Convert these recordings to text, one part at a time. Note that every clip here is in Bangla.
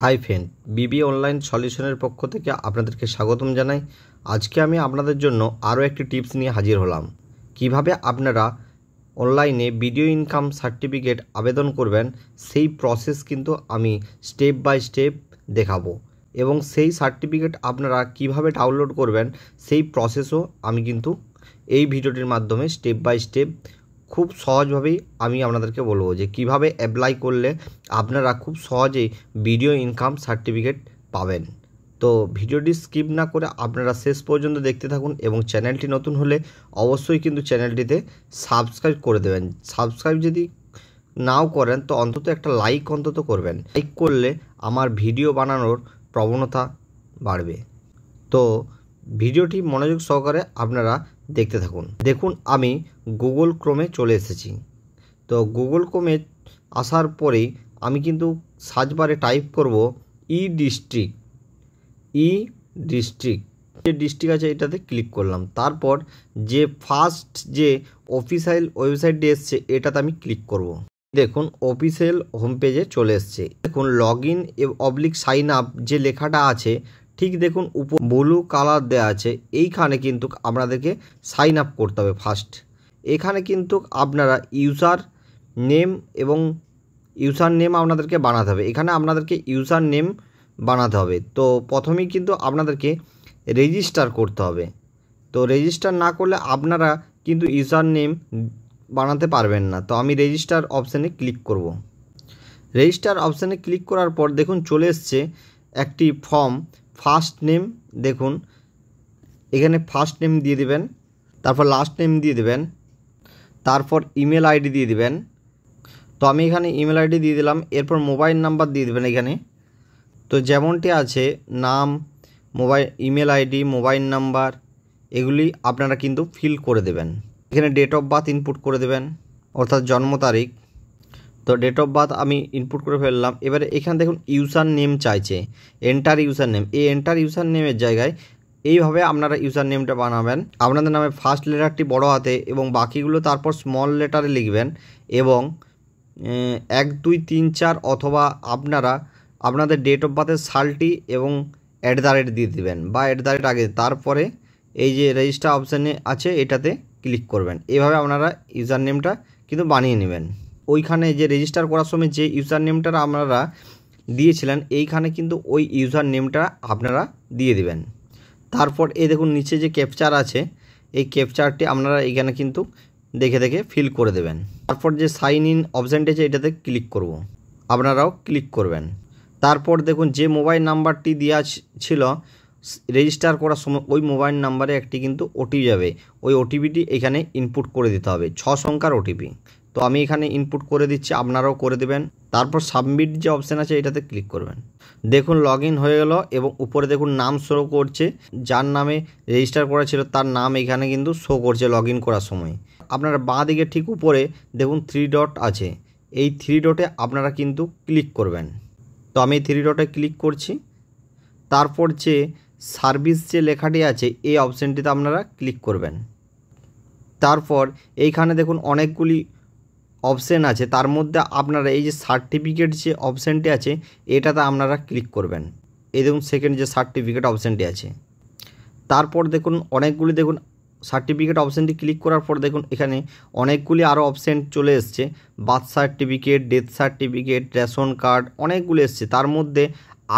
হাই ফ্রেন্ড, বিবি অনলাইন সলিউশনের পক্ষ থেকে আপনাদেরকে স্বাগতম জানাই। আজকে আমি আপনাদের জন্য আরও একটি টিপস নিয়ে হাজির হলাম। কিভাবে আপনারা অনলাইনে ভিডিও ইনকাম সার্টিফিকেট আবেদন করবেন সেই প্রসেস কিন্তু আমি স্টেপ বাই স্টেপ দেখাবো, এবং সেই সার্টিফিকেট আপনারা কিভাবে ডাউনলোড করবেন সেই প্রসেসও আমি কিন্তু এই ভিডিওটির মাধ্যমে স্টেপ বাই স্টেপ খুব সহজভাবেই আমি আপনাদেরকে বলবো যে কিভাবে অ্যাপ্লাই করলে আপনারা খুব সহজেই ভিডিও ইনকাম সার্টিফিকেট পাবেন। তো ভিডিওটি স্কিপ না করে আপনারা শেষ পর্যন্ত দেখতে থাকুন, এবং চ্যানেলটি নতুন হলে অবশ্যই কিন্তু চ্যানেলটিতে সাবস্ক্রাইব করে দেবেন। সাবস্ক্রাইব যদি নাও করেন তো অন্তত একটা লাইক অন্তত করবেন। লাইক করলে আমার ভিডিও বানানোর প্রবণতা বাড়বে। তো ভিডিওটি মনোযোগ সহকারে আপনারা দেখতে থাকুন। দেখুন, আমি গুগল ক্রোমে চলে এসেছি। তো গুগল ক্রোমে আসার পরেই আমি কিন্তু সার্চ বারে টাইপ করব ই ডিস্ট্রিক্ট। যে ডিস্ট্রিক্ট আছে এটাতে ক্লিক করলাম। তারপর যে ফার্স্ট যে অফিসিয়াল ওয়েবসাইটটি এসছে এটাতে আমি ক্লিক করব। দেখুন, অফিসিয়াল হোম পেজে চলে এসছে। দেখুন, লগ ইন সাইন আপ যে লেখাটা আছে, ঠিক দেখুন উপর ব্লু কালার দেওয়া আছে, এইখানে কিন্তু আপনাদেরকে সাইন আপ করতে হবে ফার্স্ট। এখানে কিন্তু আপনারা ইউজার নেম আপনাদেরকে বানাতে হবে। এখানে আপনাদেরকে ইউজার নেম বানাতে হবে। তো প্রথমেই কিন্তু আপনাদেরকে রেজিস্টার করতে হবে। তো রেজিস্টার না করলে আপনারা কিন্তু ইউজার নেম বানাতে পারবেন না। তো আমি রেজিস্টার অপশানে ক্লিক করব। রেজিস্টার অপশানে ক্লিক করার পর দেখুন চলে এসছে একটি ফর্ম। ফার্স্ট নেম, দেখুন এখানে ফার্স্ট নেম দিয়ে দিবেন, তারপর লাস্ট নেম দিয়ে দিবেন, তারপর ইমেল আইডি দিয়ে দিবেন। তো আমি এখানে ইমেল আইডি দিয়ে দিলাম। এরপর মোবাইল নাম্বার দিয়ে দেবেন এখানে। তো যেমনটি আছে নাম, ইমেল আইডি, মোবাইল নাম্বার, এগুলি আপনারা কিন্তু ফিল করে দেবেন। এখানে ডেট অফ বার্থ ইনপুট করে দেবেন, অর্থাৎ জন্ম তারিখ। তো ডেট অফ বার্থ আমি ইনপুট করে ফেললাম। এবারে এখানে দেখুন ইউজার নেম চাইছে, এন্টার ইউজার নেম। এই এন্টার ইউজার নেমের জায়গায় এইভাবে আপনারা ইউজার নেমটা বানাবেন। আপনাদের নামে ফার্স্ট লেটারটি বড় হাতে এবং বাকিগুলো তারপর স্মল লেটারে লিখবেন, এবং 1 2 3 4 অথবা আপনারা আপনাদের ডেট অফ বার্থের সালটি এবং @ দিয়ে দেবেন, বা @ আগে, তারপরে এই যে রেজিস্টার অপশানে আছে এটাতে ক্লিক করবেন। এভাবে আপনারা ইউজার নেমটা কিন্তু বানিয়ে নেবেন। ওইখানে যে রেজিস্টার করার সময় যে ইউজার নেমটা আপনারা দিয়েছিলেন এইখানে কিন্তু ওই ইউজার নেমটা আপনারা দিয়ে দিবেন। তারপর এই দেখুন নিচে যে ক্যাপচার আছে, এই ক্যাপচারটি আপনারা এখানে কিন্তু দেখে দেখে ফিল করে দেবেন। তারপর যে সাইন ইন অপশানটি আছে এটাতে ক্লিক করব, আপনারাও ক্লিক করবেন। তারপর দেখুন যে মোবাইল নাম্বারটি দেওয়া ছিল রেজিস্টার করার সময় ওই মোবাইল নাম্বারে একটি কিন্তু ওটিপি যাবে। ওই ওটিপিটি এখানে ইনপুট করে দিতে হবে, 6 সংখ্যার ওটিপি। তো আমি এখানে ইনপুট করে দিচ্ছি, আপনারাও করে দেবেন। তারপর সাবমিট যে অপশান আছে এটাতে ক্লিক করবেন। দেখুন লগ ইন হয়ে গেল, এবং উপরে দেখুন নাম শো করছে, যার নামে রেজিস্টার করা ছিল তার নাম এখানে কিন্তু শো করছে লগ ইন করার সময়। আপনারা বাঁ দিকে ঠিক উপরে দেখুন 3 ডট আছে, এই 3 ডটে আপনারা কিন্তু ক্লিক করবেন। তো আমি 3 ডটে ক্লিক করছি। তারপর যে সার্ভিস যে লেখাটি আছে এই অপশানটিতে আপনারা ক্লিক করবেন। তারপর এইখানে দেখুন অনেকগুলি অপশান আছে, তার মধ্যে আপনারা এই যে সার্টিফিকেট যে অপশানটি আছে এটাতে আপনারা ক্লিক করবেন। এই দেখুন সেকেন্ড যে সার্টিফিকেট অপশানটি আছে। তারপর দেখুন অনেকগুলি, দেখুন সার্টিফিকেট অপশানটি ক্লিক করার পর দেখুন এখানে অনেকগুলি আরও অপশান চলে এসছে। Birth certificate, death certificate, ration card, অনেকগুলো এসছে। তার মধ্যে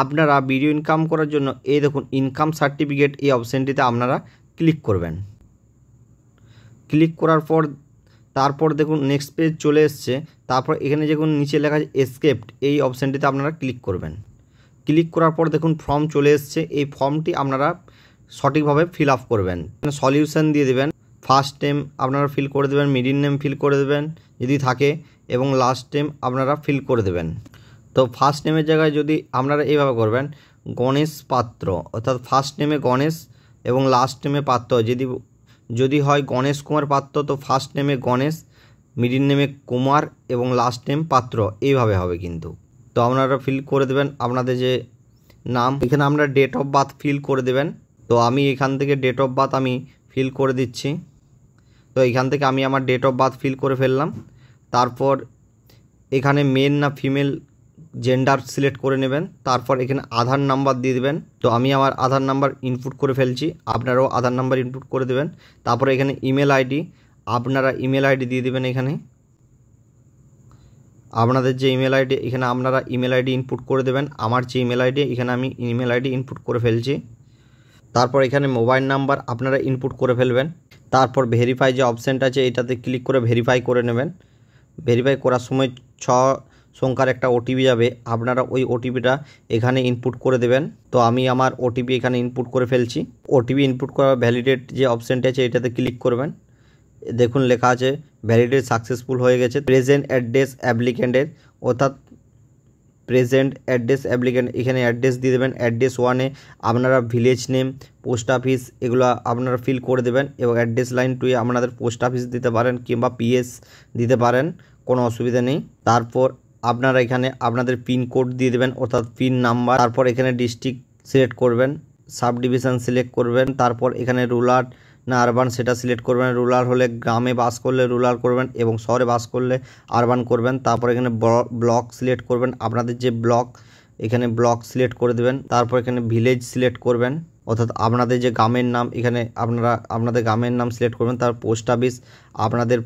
আপনারা ভিডিও ইনকাম করার জন্য এই দেখুন ইনকাম সার্টিফিকেট এই অপশানটিতে আপনারা ক্লিক করবেন। ক্লিক করার পর তারপর দেখুন নেক্সট পেজ চলে এসছে। তারপর এখানে দেখুন নিচে লেখা আছে এসকেপড, এই অপশানটিতে আপনারা ক্লিক করবেন। ক্লিক করার পর দেখুন ফর্ম চলে এসছে। এই ফর্মটি আপনারা সঠিকভাবে ফিল আপ করবেন। সলিউশন দিয়ে দেবেন, ফার্স্ট নেম আপনারা ফিল করে দেবেন, মিডিল নেম ফিল করে দেবেন যদি থাকে, এবং লাস্ট নেম আপনারা ফিল করে দেবেন। তো ফার্স্ট নেমের জায়গায় যদি আপনারা এইভাবে করবেন গণেশ পাত্র, অর্থাৎ ফার্স্ট নেমে গণেশ এবং লাস্ট নেমে পাত্র। যদি হয় গণেশ কুমার পাত্র তো ফার্স্ট নেমে গণেশ, মিডিল নেমে কুমার এবং লাস্ট নেম পাত্র, এইভাবে হবে কিন্তু। তো আপনারা ফিল করে দেবেন আপনাদের যে নাম। এখানে আপনারা ডেট অফ বার্থ ফিল করে দেবেন। তো আমি এখান থেকে ডেট অফ বার্থ আমি ফিল করে দিচ্ছি। তো এখান থেকে আমি আমার ডেট অফ বার্থ ফিল করে ফেললাম। তারপর এখানে মেল না ফিমেল জেন্ডার সিলেক্ট করে নেবেন। তারপর এখানে আধার নাম্বার দিয়ে দেবেন। তো আমি আমার আধার নাম্বার ইনপুট করে ফেলছি, আপনারাও আধার নাম্বার ইনপুট করে দেবেন। তারপরে এখানে ইমেল আইডি, আপনারা ইমেল আইডি দিয়ে দেবেন। এখানে আপনাদের যে ইমেল আইডি, এখানে আপনারা ইমেল আইডি ইনপুট করে দেবেন। আমার যে ইমেল আইডি, এখানে আমি ইমেল আইডি ইনপুট করে ফেলছি। তারপর এখানে মোবাইল নাম্বার আপনারা ইনপুট করে ফেলবেন। তারপর ভেরিফাই যে অপশানটা আছে এটাতে ক্লিক করে ভেরিফাই করে নেবেন। ভেরিফাই করার সময় 6 সংখ্যার একটা ওটিপি যাবে, আপনারা ওই ওটিপিটা এখানে ইনপুট করে দেবেন। তো আমি আমার ওটিপি এখানে ইনপুট করে ফেলছি। ওটিপি ইনপুট করা ভ্যালিডেট যে অপশানটা আছে এটাতে ক্লিক করবেন। দেখুন লেখা আছে ভ্যালিডেট সাকসেসফুল হয়ে গেছে। প্রেজেন্ট অ্যাড্রেস অ্যাপ্লিকেন্টের, অর্থাৎ প্রেজেন্ট অ্যাড্রেস অ্যাপ্লিকেন্ট, এখানে অ্যাড্রেস দিয়ে দেবেন। অ্যাড্রেস 1-এ আপনারা ভিলেজ নেম, পোস্ট অফিস এগুলো আপনারা ফিল করে দেবেন। এবং অ্যাড্রেস লাইন 2-এ আপনাদের পোস্ট অফিস দিতে পারেন কিংবা পিএস দিতে পারেন, কোনো অসুবিধা নেই। তারপর আপনারা এখানে আপনাদের পিনকোড দিয়ে দেবেন, অর্থাৎ পিন নাম্বার। তারপর এখানে ডিস্ট্রিক্ট সিলেক্ট করবেন, সাব ডিভিশন সিলেক্ট করবেন। তারপর এখানে রুরাল না আরবান সেটা সিলেক্ট করবেন। রুরাল হলে গ্রামে বাস করলে রুরাল করবেন এবং শহরে বাস করলে আরবান করবেন। তারপর এখানে ব্লক সিলেক্ট করবেন, আপনাদের যে ব্লক, এখানে ব্লক সিলেক্ট করে দেবেন। তারপর এখানে ভিলেজ সিলেক্ট করবেন, অর্থাৎ আপনাদের যে গ্রামের নাম, এখানে আপনারা আপনাদের গ্রামের নাম সিলেক্ট করবেন। তার পোস্ট অফিস, আপনাদের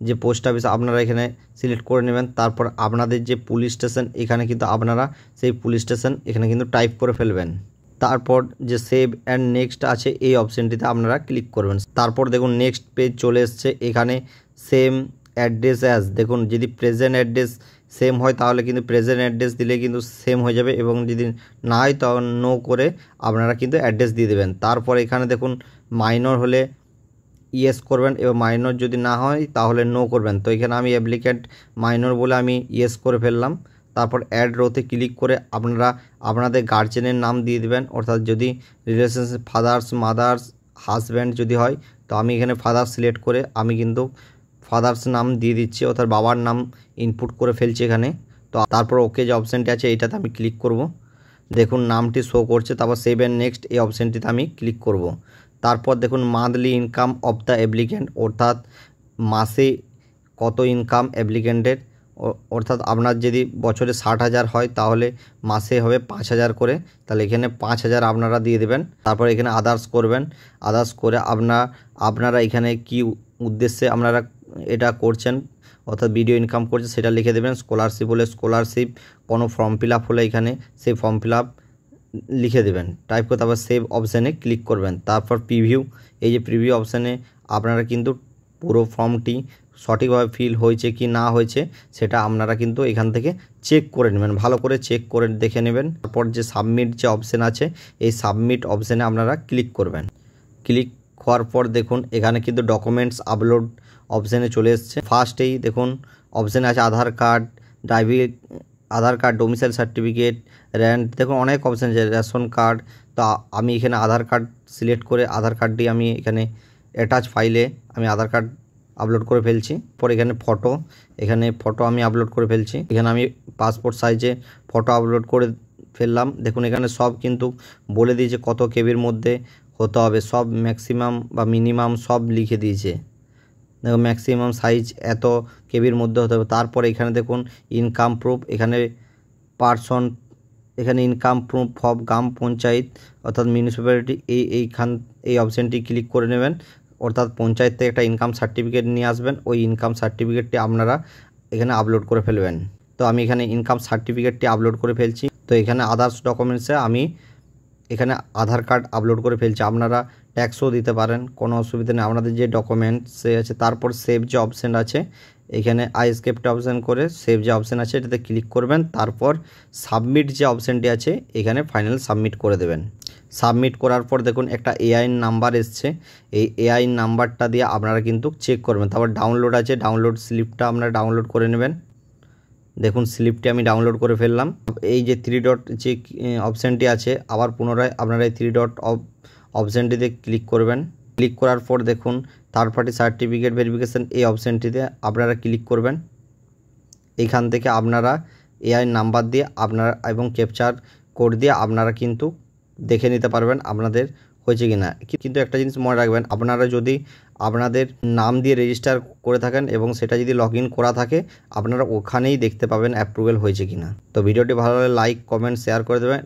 যে পোস্ট অফিস আপনারা এখানে সিলেক্ট করে নেবেন। তারপর আপনাদের যে পুলিশ স্টেশন, এখানে কিন্তু আপনারা সেই পুলিশ স্টেশন এখানে কিন্তু টাইপ করে ফেলবেন। তারপর যে সেভ অ্যান্ড নেক্সট আছে এই অপশানটিতে আপনারা ক্লিক করবেন। তারপর দেখুন নেক্সট পেজ চলে এসছে। এখানে সেম অ্যাড্রেস অ্যাজ, দেখুন যদি প্রেজেন্ট অ্যাড্রেস সেম হয় তাহলে কিন্তু প্রেজেন্ট অ্যাড্রেস দিলে কিন্তু সেম হয়ে যাবে, এবং যদি না হয় তখন নো করে আপনারা কিন্তু অ্যাড্রেস দিয়ে দেবেন। তারপর এখানে দেখুন মাইনর হলে ইয়েস করবেন এবং মাইনর যদি না হয় তাহলে নো করবেন। তো এখানে আমি অ্যাপ্লিক্যান্ট মাইনর বলে আমি ইয়েস করে ফেললাম। তারপর অ্যাড রোতে ক্লিক করে আপনারা আপনাদের গার্জেনের নাম দিয়ে দেবেন, অর্থাৎ যদি রিলেশনশিপ ফাদার্স, মাদার্স, হাজব্যান্ড যদি হয়, তো আমি এখানে ফাদার সিলেক্ট করে আমি কিন্তু ফাদার্স নাম দিয়ে দিচ্ছি, অর্থাৎ বাবার নাম ইনপুট করে ফেলছি এখানে। তো তারপর ওকে যে অপশানটি আছে এইটাতে আমি ক্লিক করব। দেখুন নামটি শো করছে। তারপর সেভ অ্যান্ড নেক্সট এই অপশানটিতে আমি ক্লিক করব। তারপর দেখুন monthly income of the applicant, অর্থাৎ মাসে কত ইনকাম অ্যাপ্লিক্যান্টের, অর্থাৎ আপনার যদি বছরে 60,000 হয় তাহলে মাসে হবে 5,000 করে, তাহলে এখানে 5,000 আপনারা দিয়ে দেবেন। তারপর এখানে আদার্স করবেন। আদার্স করে আপনারা এখানে কি উদ্দেশ্যে আপনারা এটা করছেন, অর্থাৎ ভিডিও ইনকাম করছে সেটা লিখে দেবেন। স্কলারশিপ হলে স্কলারশিপ, কোনো ফর্ম ফিল আপ হলে এখানে সেই ফর্ম ফিল আপ লিখে দেবেন, টাইপ করে তারপর সেভ অপশানে ক্লিক করবেন। তারপর প্রিভিউ, এই যে প্রিভিউ অপশানে আপনারা কিন্তু পুরো ফর্মটি সঠিকভাবে ফিল হয়েছে কি না হয়েছে সেটা আপনারা কিন্তু এখান থেকে চেক করে নেবেন, ভালো করে চেক করে দেখে নেবেন। তারপর যে সাবমিট যে অপশান আছে এই সাবমিট অপশানে আপনারা ক্লিক করবেন। ক্লিক হওয়ার পর দেখুন এখানে কিন্তু ডকুমেন্টস আপলোড অপশানে চলে এসছে। ফার্স্টেই দেখুন অপশানে আছে আধার কার্ড, আধার কার্ড, ডোমিসাইল সার্টিফিকেট, রেন্ট, দেখুন অনেক অপশান আছে, রেশন কার্ড। তো আমি এখানে আধার কার্ড সিলেক্ট করে আধার কার্ডটি আমি এখানে অ্যাটাচ ফাইলে আমি আধার কার্ড আপলোড করে ফেলছি। পর এখানে ফটো আমি আপলোড করে ফেলছি। এখানে আমি পাসপোর্ট সাইজে ফটো আপলোড করে ফেললাম। দেখুন এখানে সব কিন্তু বলে দিয়েছে কত কেবির মধ্যে হতে হবে, সব ম্যাক্সিমাম বা মিনিমাম সব লিখে দিয়েছে। দেখো ম্যাক্সিমাম সাইজ এত কেবির মধ্যে হতে হবে। তারপর এখানে দেখুন ইনকাম প্রুফ, এখানে পার্সন, এখানে ইনকাম প্রুফ অফ গ্রাম পঞ্চায়েত অর্থাৎ মিউনিসিপ্যালিটি, এই অপশানটি ক্লিক করে নেবেন। অর্থাৎ পঞ্চায়েত থেকে একটা ইনকাম সার্টিফিকেট নিয়ে আসবেন, ওই ইনকাম সার্টিফিকেটটি আপনারা এখানে আপলোড করে ফেলবেন। তো আমি এখানে ইনকাম সার্টিফিকেটটি আপলোড করে ফেলছি। তো এখানে আদার্স ডকুমেন্টসে আমি এখানে আধার কার্ড আপলোড করে ফেলছি। আপনারা ট্যাক্সও দিতে পারেন, কোনো অসুবিধা নেই, আপনাদের যে ডকুমেন্টস আছে। তারপর সেভ যে অপশান আছে এখানে আইস্কেপটা অপশান করে সেভ যে অপশান আছে এটাতে ক্লিক করবেন। তারপর সাবমিট যে অপশানটি আছে এখানে ফাইনাল সাবমিট করে দেবেন। সাবমিট করার পর দেখুন একটা এআইএন নাম্বার এসছে, এই এআইএন নাম্বারটা দিয়ে আপনারা কিন্তু চেক করবেন। তারপর ডাউনলোড আছে, ডাউনলোড স্লিপটা আপনারা ডাউনলোড করে নেবেন। দেখুন স্লিপটি আমি ডাউনলোড করে ফেললাম। এই যে 3 ডট যে অপশানটি আছে আবার পুনরায় আপনারা এই 3 ডট অপশানটিতে ক্লিক করবেন। ক্লিক করার পর দেখুন থার্ড পার্টি সার্টিফিকেট ভেরিফিকেশান এই অপশানটিতে আপনারা ক্লিক করবেন। এইখান থেকে আপনারা এআই নাম্বার দিয়ে আপনারা এবং ক্যাপচার কোড দিয়ে আপনারা কিন্তু দেখে নিতে পারবেন আপনাদের হয়েছে কি না। কিন্তু একটা জিনিস মনে রাখবেন, আপনারা যদি আপনাদের নাম দিয়ে রেজিস্টার করে থাকেন এবং সেটা যদি লগ ইন করা থাকে, আপনারা ওখানেই দেখতে পাবেন অ্যাপ্রুভেল হয়েছে কি না। তো ভিডিওটি ভালো লাগলে লাইক, কমেন্ট, শেয়ার করে দেবেন।